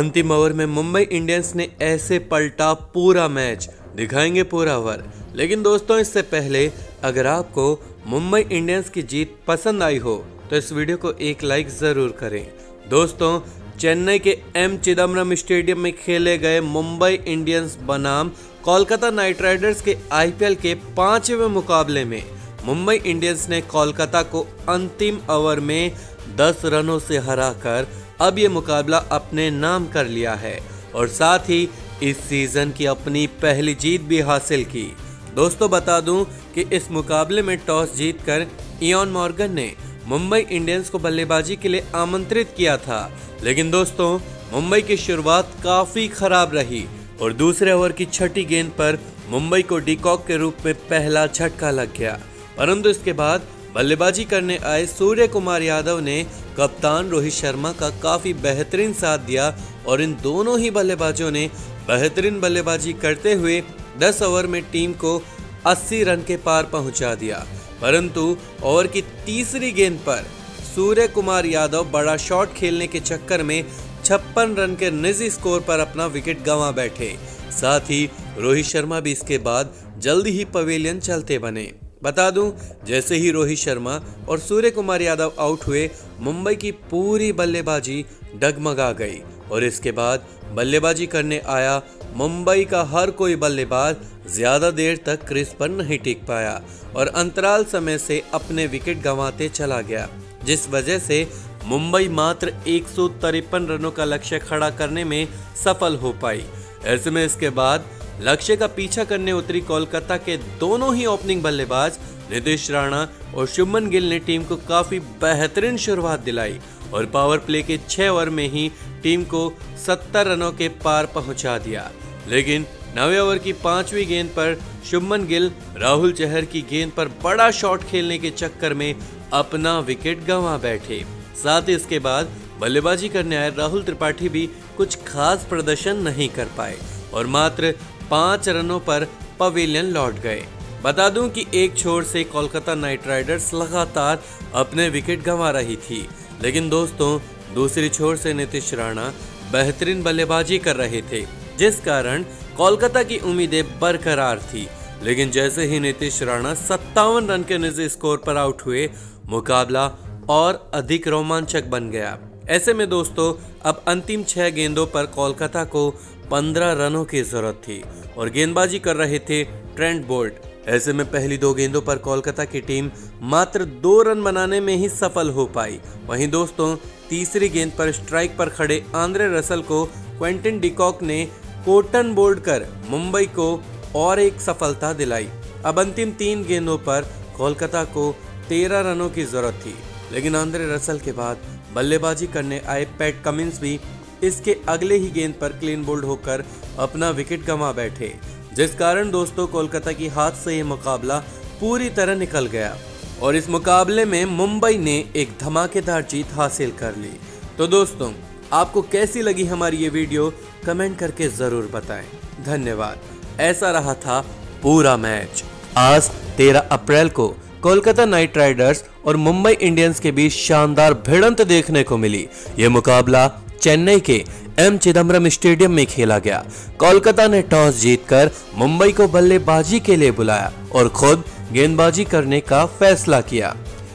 अंतिम ओवर में मुंबई इंडियंस ने ऐसे पलटा पूरा मैच, दिखाएंगे पूरा ओवर। लेकिन दोस्तों इससे पहले अगर आपको मुंबई इंडियंस की जीत पसंद आई हो तो इस वीडियो को एक लाइक जरूर करें। दोस्तों चेन्नई के एम चिदम्बरम स्टेडियम में खेले गए मुंबई इंडियंस बनाम कोलकाता नाइट राइडर्स के आईपीएल के 5वें मुकाबले में मुंबई इंडियंस ने कोलकाता को अंतिम ओवर में 10 रनों से हराकर अब ये मुकाबला अपने नाम कर लिया है और साथ ही इस सीजन की अपनी पहली जीत भी हासिल की। दोस्तों बता दूं कि इस मुकाबले में टॉस जीतकर इयान मॉर्गन ने मुंबई इंडियंस को बल्लेबाजी के लिए आमंत्रित किया था, लेकिन दोस्तों मुंबई की शुरुआत काफी खराब रही और दूसरे ओवर की छठी गेंद पर मुंबई को डिकॉक के रूप में पहला झटका लग गया। परंतु इसके बाद बल्लेबाजी करने आए सूर्य कुमार यादव ने कप्तान रोहित शर्मा का काफी बेहतरीन साथ दिया और इन दोनों ही बल्लेबाजों ने बेहतरीन बल्लेबाजी करते हुए 10 ओवर में टीम को 80 रन के पार पहुंचा दिया। परंतु ओवर की तीसरी गेंद पर सूर्य कुमार यादव बड़ा शॉट खेलने के चक्कर में 56 रन के निजी स्कोर पर अपना विकेट गंवा बैठे। साथ ही रोहित शर्मा भी इसके बाद जल्दी ही पवेलियन चलते बने। बता दूं जैसे ही रोहित शर्मा और सूर्य कुमार यादव आउट हुए मुंबई की पूरी बल्लेबाजी डगमगा गई और इसके बाद बल्लेबाजी करने आया मुंबई का हर कोई बल्लेबाज ज्यादा देर तक क्रीज पर नहीं टिक पाया और अंतराल समय से अपने विकेट गंवाते चला गया, जिस वजह से मुंबई मात्र 153 रनों का लक्ष्य खड़ा करने में सफल हो पाई। ऐसे में इसके बाद लक्ष्य का पीछा करने उतरी कोलकाता के दोनों ही ओपनिंग बल्लेबाज नीतीश राणा और शुभमन गिल ने टीम को काफी बेहतरीन शुरुआत दिलाई और पावर प्ले के 6 ओवर में ही टीम को 70 रनों के पार पहुंचा दिया। लेकिन 9वें ओवर की 5वीं गेंद पर शुभमन गिल राहुल चहर की गेंद पर बड़ा शॉट खेलने के चक्कर में अपना विकेट गंवा बैठे। साथ ही इसके बाद बल्लेबाजी करने आए राहुल त्रिपाठी भी कुछ खास प्रदर्शन नहीं कर पाए और मात्र 5 रनों पर पवेलियन लौट गए। बता दूं कि एक छोर से कोलकाता नाइट राइडर्स लगातार अपने विकेट गंवा रही थी, लेकिन दोस्तों दूसरी छोर से नीतीश राणा बेहतरीन बल्लेबाजी कर रहे थे, जिस कारण कोलकाता की उम्मीदें बरकरार थी। लेकिन जैसे ही नीतीश राणा 57 रन के निजी स्कोर पर आउट हुए, मुकाबला और अधिक रोमांचक बन गया। ऐसे में दोस्तों अब अंतिम 6 गेंदों पर कोलकाता को 15 रनों की जरूरत थी और गेंदबाजी कर रहे थे ट्रेंट बोल्ट। ऐसे में पहली 2 गेंदों पर कोलकाता की टीम मात्र 2 रन बनाने में ही सफल हो पाई। वहीं दोस्तों तीसरी गेंद पर स्ट्राइक पर खड़े आंद्रे रसल को क्विंटन डिकॉक ने कॉटन बोल्ड कर मुंबई को और एक सफलता दिलाई। अब अंतिम 3 गेंदों पर कोलकाता को 13 रनों की जरूरत थी, लेकिन आंद्रे रसल के बाद बल्लेबाजी करने आए पैट कमिंस भी इसके अगले ही गेंद पर क्लीन बोल्ड होकर अपना विकेट गंवा बैठे, जिस कारण दोस्तों कोलकाता की हाथ से ये मुकाबला पूरी तरह निकल गया और इस मुकाबले में मुंबई ने एक धमाकेदार जीत हासिल कर ली। तो दोस्तों आपको कैसी लगी हमारी ये वीडियो कमेंट करके जरूर बताएं। धन्यवाद। ऐसा रहा था पूरा मैच। आज 13 अप्रैल को कोलकाता नाइट राइडर्स और मुंबई इंडियंस के बीच शानदार भिड़ंत देखने को मिली। ये मुकाबला चेन्नई के एम चिदम्बरम स्टेडियम में खेला गया। कोलकाता ने टॉस जीतकर मुंबई को बल्लेबाजी के लिए बुलाया और खुद गेंदबाजी करने का फैसला किया।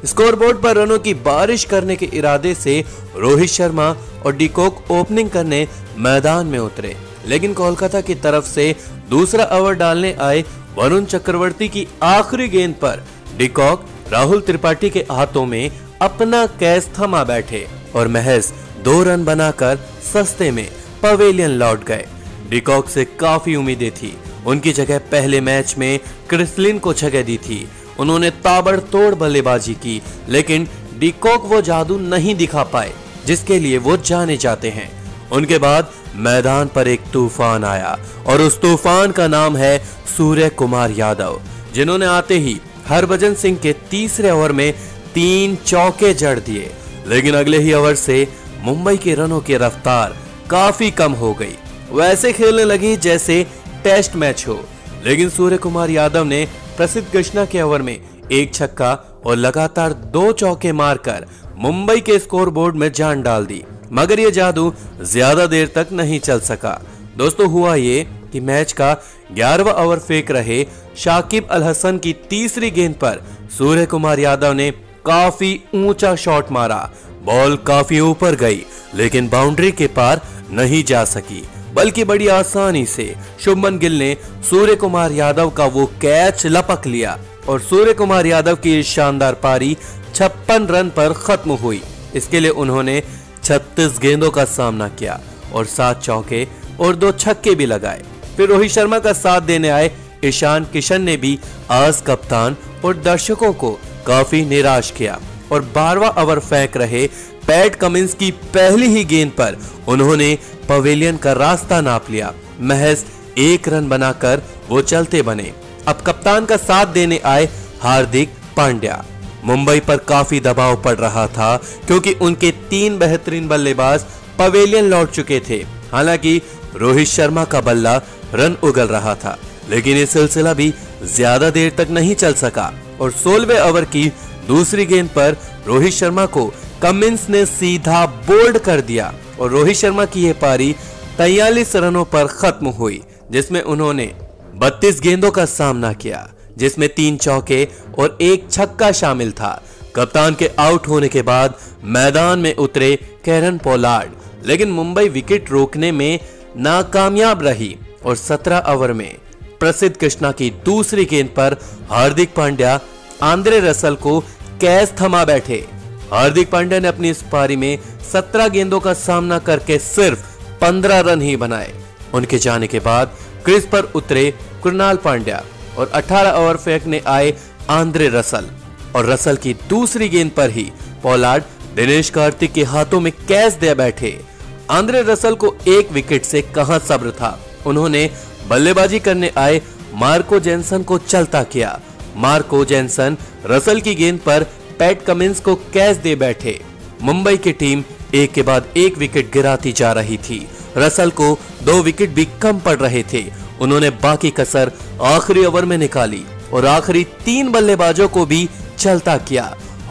स्कोरबोर्ड पर रनों की बारिश करने के इरादे से रोहित शर्मा और डिकॉक ओपनिंग करने मैदान में उतरे, लेकिन कोलकाता की तरफ से दूसरा ओवर डालने आए वरुण चक्रवर्ती की आखिरी गेंद पर डिकॉक राहुल त्रिपाठी के हाथों में अपना कैच थमा बैठे और महज 2 रन बनाकर सस्ते में पवेलियन लौट गए। डिकॉक से काफी उम्मीदें थी। उनकी जगह पहले मैच में क्रिस लिन को जगह दी थी। उन्होंने ताबड़तोड़ बल्लेबाजी की, लेकिन डिकॉक वो जादू नहीं दिखा पाए जिसके लिए वो जाने जाते हैं। उनके बाद मैदान पर एक तूफान आया और उस तूफान का नाम है सूर्य कुमार यादव, जिन्होंने आते ही हरभजन सिंह के तीसरे ओवर में 3 चौके जड़ दिए। लेकिन अगले ही ओवर से मुंबई के रनों की रफ्तार काफी कम हो गई, वैसे खेलने लगी जैसे टेस्ट मैच हो। लेकिन सूर्य कुमार यादव ने प्रसिद्ध कृष्णा के ओवर में 1 छक्का और लगातार 2 चौके मारकर मुंबई के स्कोरबोर्ड में जान डाल दी, मगर ये जादू ज्यादा देर तक नहीं चल सका। दोस्तों हुआ ये कि मैच का 11वां ओवर फेंक रहे शाकिब अल हसन की तीसरी गेंद पर सूर्य कुमार यादव ने काफी ऊंचा शॉट मारा। बॉल काफी ऊपर गई लेकिन बाउंड्री के पार नहीं जा सकी, बल्कि बड़ी आसानी से शुभमन गिल ने सूर्य कुमार यादव का वो कैच लपक लिया और सूर्य कुमार यादव की शानदार पारी 56 रन पर खत्म हुई। इसके लिए उन्होंने 36 गेंदों का सामना किया और 7 चौके और 2 छक्के भी लगाए। फिर रोहित शर्मा का साथ देने आए ईशान किशन ने भी आज कप्तान और दर्शकों को काफी निराश किया और 12वां ओवर फेंक रहे पैट कमिंस की पहली ही गेंद पर उन्होंने पवेलियन का रास्ता नाप लिया। महज 1 रन बनाकर वो चलते बने। अब कप्तान का साथ देने आए हार्दिक पांड्या। मुंबई पर काफी दबाव पड़ रहा था क्योंकि उनके 3 बेहतरीन बल्लेबाज पवेलियन लौट चुके थे। हालांकि रोहित शर्मा का बल्ला रन उगल रहा था, लेकिन ये सिलसिला भी ज्यादा देर तक नहीं चल सका और 16वें ओवर की दूसरी गेंद पर रोहित शर्मा को कमिंस ने सीधा बोल्ड कर दिया और रोहित शर्मा की यह पारी 43 रनों पर खत्म हुई, जिसमें उन्होंने 32 गेंदों का सामना किया, जिसमें 3 चौके और 1 छक्का शामिल था। कप्तान के आउट होने के बाद मैदान में उतरे कैरन पोलार्ड, लेकिन मुंबई विकेट रोकने में नाकामयाब रही और 17 ओवर में प्रसिद्ध कृष्णा की दूसरी गेंद पर हार्दिक पांड्या आंद्रे रसल को कैच थमा बैठे। हार्दिक पांड्या ने अपनी इस पारी में 17 गेंदों का सामना करके सिर्फ 15 रन ही बनाए। उनके जाने के बाद क्रीज पर उतरे कृणाल पांड्या और 18 ओवर फेंकने आए आंद्रे रसल और रसल की दूसरी गेंद पर ही पोलार्ड दिनेश कार्तिक के हाथों में कैच दे बैठे। आंद्रे रसल को 1 विकेट से कहां सब्र था। उन्होंने बल्लेबाजी करने आए मार्को जेनसन को चलता किया। मार्को जेनसन रसल की गेंद पर पैट कमिंस को कैच दे बैठे। मुंबई की टीम एक के बाद एक विकेट गिराती जा रही थी। रसल को 2 विकेट भी कम पड़ रहे थे। उन्होंने बाकी कसर आखिरी ओवर में निकाली और आखिरी 3 बल्लेबाजों को भी चलता किया।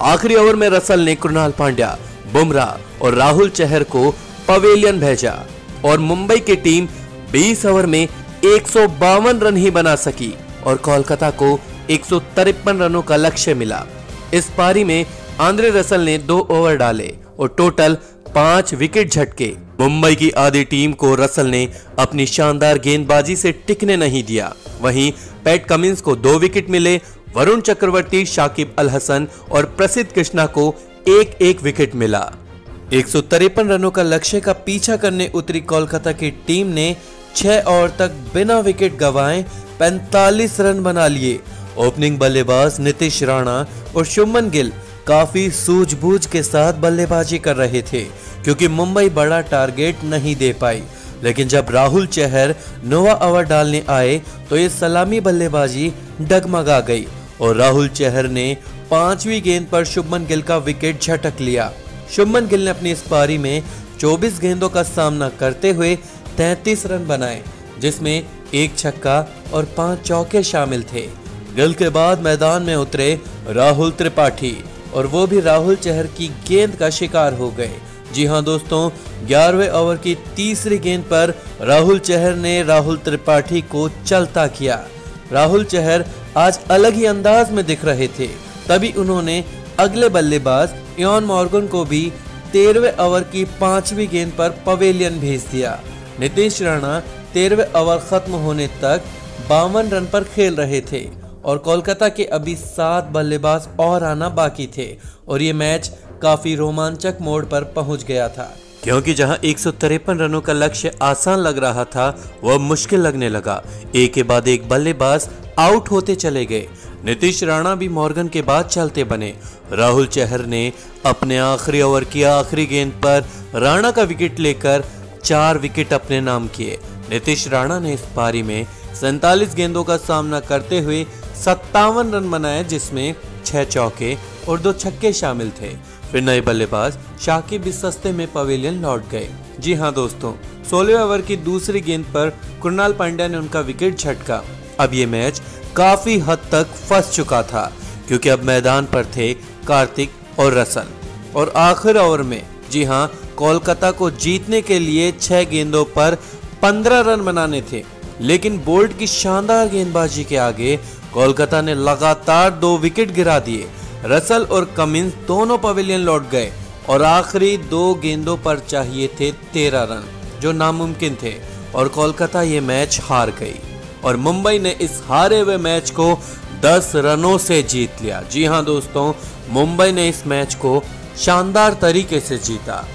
आखिरी ओवर में रसल ने कृणाल पांड्या, बुमराह और राहुल चहर को पवेलियन भेजा और मुंबई की टीम 20 ओवर में 152 रन ही बना सकी और कोलकाता को 153 रनों का लक्ष्य मिला। इस पारी में आंद्रे रसल ने 2 ओवर डाले और टोटल 5 विकेट झटके। मुंबई की आधी टीम को रसल ने अपनी शानदार गेंदबाजी से टिकने नहीं दिया। वहीं पैट कमिंस को 2 विकेट मिले। वरुण चक्रवर्ती, शाकिब अल हसन और प्रसिद्ध कृष्णा को 1-1 विकेट मिला। 153 रनों का लक्ष्य का पीछा करने उतरी कोलकाता की टीम ने 6 ओवर तक बिना विकेट गंवाए 45 रन बना लिए। ओपनिंग बल्लेबाज नीतीश राणा और शुभमन गिल काफी सूझबूझ के साथ बल्लेबाजी कर रहे थे क्योंकि मुंबई बड़ा टारगेट नहीं दे पाई। लेकिन जब राहुल चहर 9वां ओवर डालने आए तो ये सलामी बल्लेबाजी डगमगा गई और राहुल चहर ने 5वीं गेंद पर शुभमन गिल का विकेट झटक लिया। शुभमन गिल ने अपनी इस पारी में 24 गेंदों का सामना करते हुए 33 रन बनाए, जिसमें 1 छक्का और 5 चौके शामिल थे। गिल के बाद मैदान में उतरे राहुल त्रिपाठी और वो भी राहुल चहर की गेंद का शिकार हो गए। जी हां दोस्तों, 11वें ओवर की तीसरी गेंद पर राहुल चहर ने राहुल त्रिपाठी को चलता किया। राहुल चहर आज अलग ही अंदाज में दिख रहे थे। तभी उन्होंने अगले बल्लेबाज इयान मॉर्गन को भी 13वें ओवर की 5वीं गेंद पर पवेलियन भेज दिया। नीतीश राणा 13वें ओवर खत्म होने तक 52 रन पर खेल रहे थे और कोलकाता के अभी 7 बल्लेबाज और आना बाकी थे और ये मैच काफी रोमांचक मोड़ पर पहुंच गया था, क्योंकि जहां 153 रनों का लक्ष्य आसान लग रहा था वह मुश्किल लगने लगा। एक के बाद एक बल्लेबाज आउट होते चले गए। नीतीश राणा भी मॉर्गन के बाद चलते बने। राहुल चहर ने अपने आखिरी ओवर की आखिरी गेंद पर राणा का विकेट लेकर 4 विकेट अपने नाम किए। नीतीश राणा ने इस पारी में 47 गेंदों का सामना करते हुए 57 रन बनाए, जिसमें 6 चौके और 2 छक्के शामिल थे। फिर नए बल्लेबाज शाकिब भी सस्ते में पवेलियन लौट गए। जी हां दोस्तों, 16वें ओवर की दूसरी गेंद पर कृणाल पांड्या ने उनका विकेट झटका। अब ये मैच काफी हद तक फंस चुका था क्योंकि अब मैदान पर थे कार्तिक और रसल। और आखिर ओवर में, जी हां, कोलकाता को जीतने के लिए 6 गेंदों पर 15 रन बनाने थे। लेकिन बोल्ट की शानदार गेंदबाजी के आगे कोलकाता ने लगातार 2 विकेट गिरा दिए। रसल और कमिंस दोनों पवेलियन लौट गए और आखिरी 2 गेंदों पर चाहिए थे 13 रन, जो नामुमकिन थे, और कोलकाता ये मैच हार गई और मुंबई ने इस हारे हुए मैच को 10 रनों से जीत लिया। जी हां दोस्तों, मुंबई ने इस मैच को शानदार तरीके से जीता।